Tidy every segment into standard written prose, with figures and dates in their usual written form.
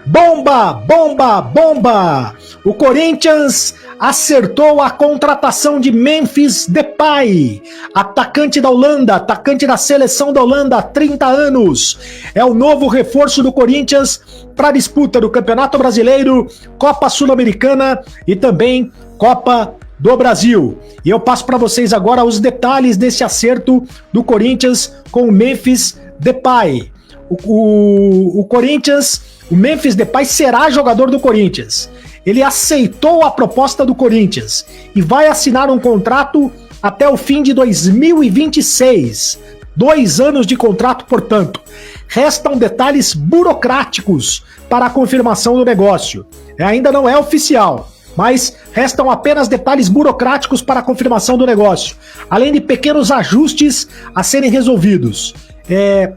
Bomba, bomba, bomba! O Corinthians acertou a contratação de Memphis Depay, atacante da Holanda, atacante da seleção da Holanda há 30 anos. É o novo reforço do Corinthians para a disputa do Campeonato Brasileiro, Copa Sul-Americana e também Copa do Brasil. E eu passo para vocês agora os detalhes desse acerto do Corinthians com o Memphis Depay. O Memphis Depay será jogador do Corinthians. Ele aceitou a proposta do Corinthians e vai assinar um contrato até o fim de 2026. 2 anos de contrato, portanto. Restam detalhes burocráticos para a confirmação do negócio. Ainda não é oficial, mas restam apenas detalhes burocráticos para a confirmação do negócio, além de pequenos ajustes a serem resolvidos.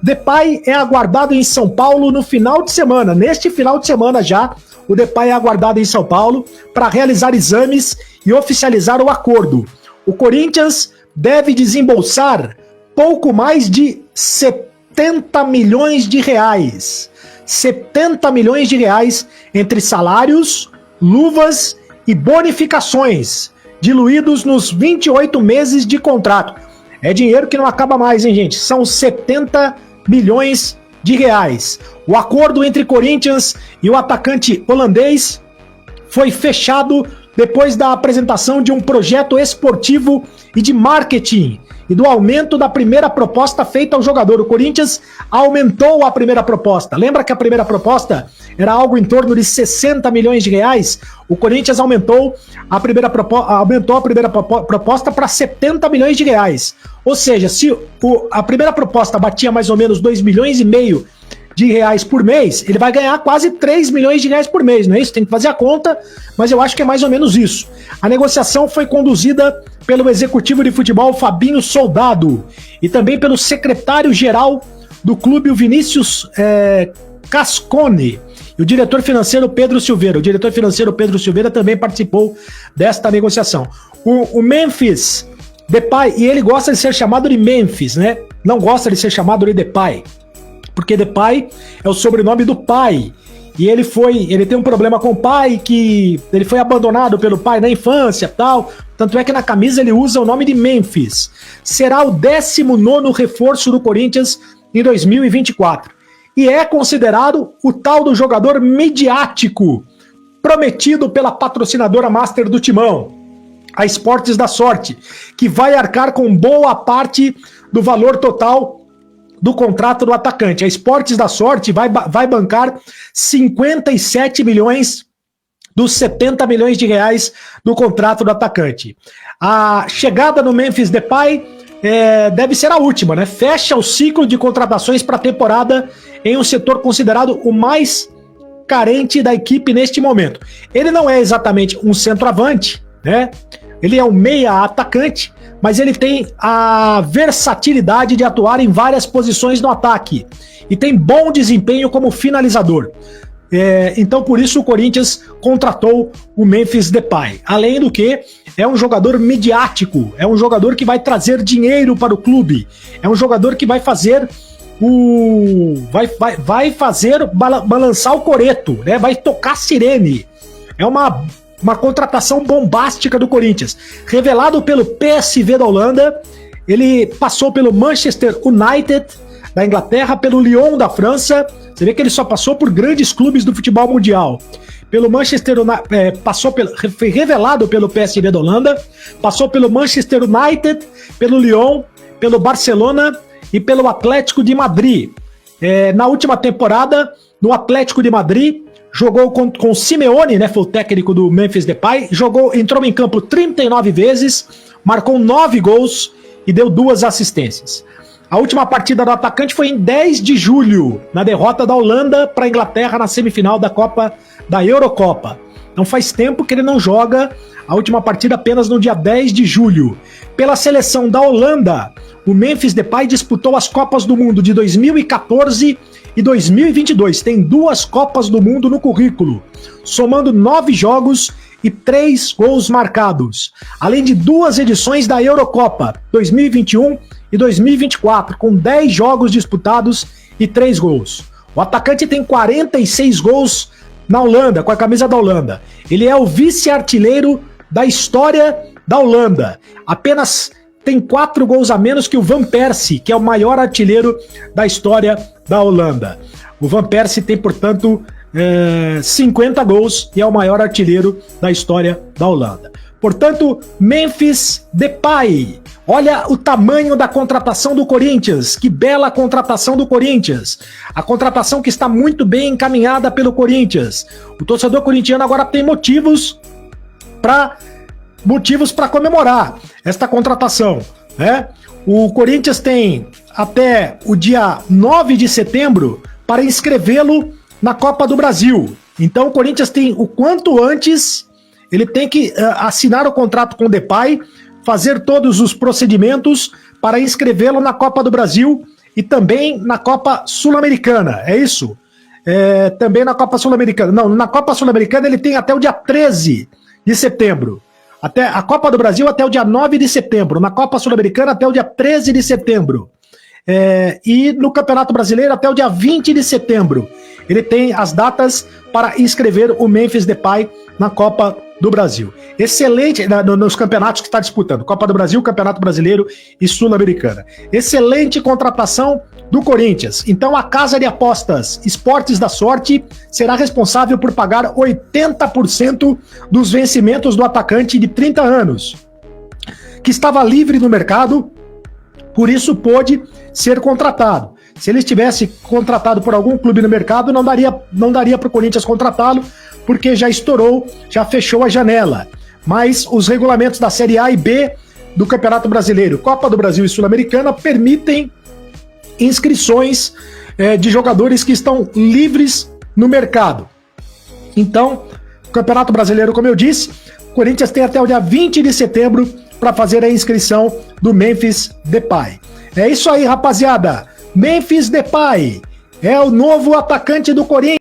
Depay é aguardado em São Paulo no final de semana. Neste final de semana já, o Depay é aguardado em São Paulo para realizar exames e oficializar o acordo. O Corinthians deve desembolsar pouco mais de 70 milhões de reais. 70 milhões de reais entre salários, luvas e bonificações, diluídos nos 28 meses de contrato. É dinheiro que não acaba mais, hein, gente? São 70 milhões de reais. O acordo entre Corinthians e o atacante holandês foi fechado depois da apresentação de um projeto esportivo e de marketing e do aumento da primeira proposta feita ao jogador. O Corinthians aumentou a primeira proposta. Lembra que a primeira proposta era algo em torno de 60 milhões de reais? O Corinthians aumentou a primeira proposta para 70 milhões de reais. Ou seja, se a primeira proposta batia mais ou menos 2,5 milhões de reais por mês, ele vai ganhar quase 3 milhões de reais por mês, não é isso? Tem que fazer a conta, mas eu acho que é mais ou menos isso. A negociação foi conduzida pelo executivo de futebol Fabinho Soldado e também pelo secretário-geral do clube, o Vinícius Cascone, e o diretor financeiro Pedro Silveira. O diretor financeiro Pedro Silveira também participou desta negociação. O Memphis Depay, e ele gosta de ser chamado de Memphis, né? Não gosta de ser chamado de Depay, porque Depay é o sobrenome do pai. E ele tem um problema com o pai, que ele foi abandonado pelo pai na infância, tal. Tanto é que na camisa ele usa o nome de Memphis. Será o 19º reforço do Corinthians em 2024. E é considerado o tal do jogador midiático prometido pela patrocinadora master do Timão, a Esportes da Sorte, que vai arcar com boa parte do valor total do contrato do atacante. A Esportes da Sorte vai bancar 57 milhões dos 70 milhões de reais do contrato do atacante. A chegada no Memphis Depay deve ser a última, né? Fecha o ciclo de contratações para a temporada em um setor considerado o mais carente da equipe neste momento. Ele não é exatamente um centroavante, né? Ele é um meia atacante, mas ele tem a versatilidade de atuar em várias posições no ataque e tem bom desempenho como finalizador. Então por isso o Corinthians contratou o Memphis Depay. Além do que, é um jogador midiático, é um jogador que vai trazer dinheiro para o clube, é um jogador que vai fazer vai fazer balançar o coreto, né? Vai tocar sirene. É uma contratação bombástica do Corinthians. Revelado pelo PSV da Holanda, ele passou pelo Manchester United da Inglaterra, pelo Lyon da França. Você vê que ele só passou por grandes clubes do futebol mundial. Pelo Manchester United, foi revelado pelo PSV da Holanda, passou pelo Manchester United, pelo Lyon, pelo Barcelona e pelo Atlético de Madrid. Na última temporada, no Atlético de Madrid, jogou com Simeone, né, foi o técnico do Memphis Depay, entrou em campo 39 vezes, marcou 9 gols e deu 2 assistências. A última partida do atacante foi em 10 de julho, na derrota da Holanda para a Inglaterra na semifinal da Eurocopa. Então faz tempo que ele não joga, a última partida apenas no dia 10 de julho. Pela seleção da Holanda, o Memphis Depay disputou as Copas do Mundo de 2014 e 2022. Tem 2 Copas do Mundo no currículo, somando 9 jogos e 3 gols marcados, além de 2 edições da Eurocopa 2021 e 2024, com 10 jogos disputados e 3 gols. O atacante tem 46 gols na Holanda, com a camisa da Holanda. Ele é o vice-artilheiro da história da Holanda. Apenas tem 4 gols a menos que o Van Persie, que é o maior artilheiro da história da Holanda. O Van Persie tem, portanto, 50 gols e é o maior artilheiro da história da Holanda. Portanto, Memphis Depay. Olha o tamanho da contratação do Corinthians. Que bela contratação do Corinthians. A contratação que está muito bem encaminhada pelo Corinthians. O torcedor corintiano agora tem motivos para comemorar esta contratação, né? O Corinthians tem até o dia 9 de setembro para inscrevê-lo na Copa do Brasil. Então o Corinthians tem o quanto antes, ele tem que assinar o contrato com o Depay, fazer todos os procedimentos para inscrevê-lo na Copa do Brasil e também na Copa Sul-Americana, é isso? Também na Copa Sul-Americana. Não, na Copa Sul-Americana ele tem até o dia 13 de setembro. Até a Copa do Brasil até o dia 9 de setembro. Na Copa Sul-Americana até o dia 13 de setembro. E no Campeonato Brasileiro até o dia 20 de setembro. Ele tem as datas para inscrever o Memphis Depay na Copa do Brasil. Excelente, nos campeonatos que está disputando, Copa do Brasil, Campeonato Brasileiro e Sul-Americana. Excelente contratação do Corinthians. Então a casa de apostas Esportes da Sorte será responsável por pagar 80% dos vencimentos do atacante de 30 anos, que estava livre no mercado, por isso pôde ser contratado. Se ele estivesse contratado por algum clube no mercado, não daria para o Corinthians contratá-lo, porque já estourou, já fechou a janela. Mas os regulamentos da Série A e B do Campeonato Brasileiro, Copa do Brasil e Sul-Americana permitem inscrições de jogadores que estão livres no mercado. Então, o Campeonato Brasileiro, como eu disse, o Corinthians tem até o dia 20 de setembro para fazer a inscrição do Memphis Depay. É isso aí, rapaziada. Memphis Depay é o novo atacante do Corinthians.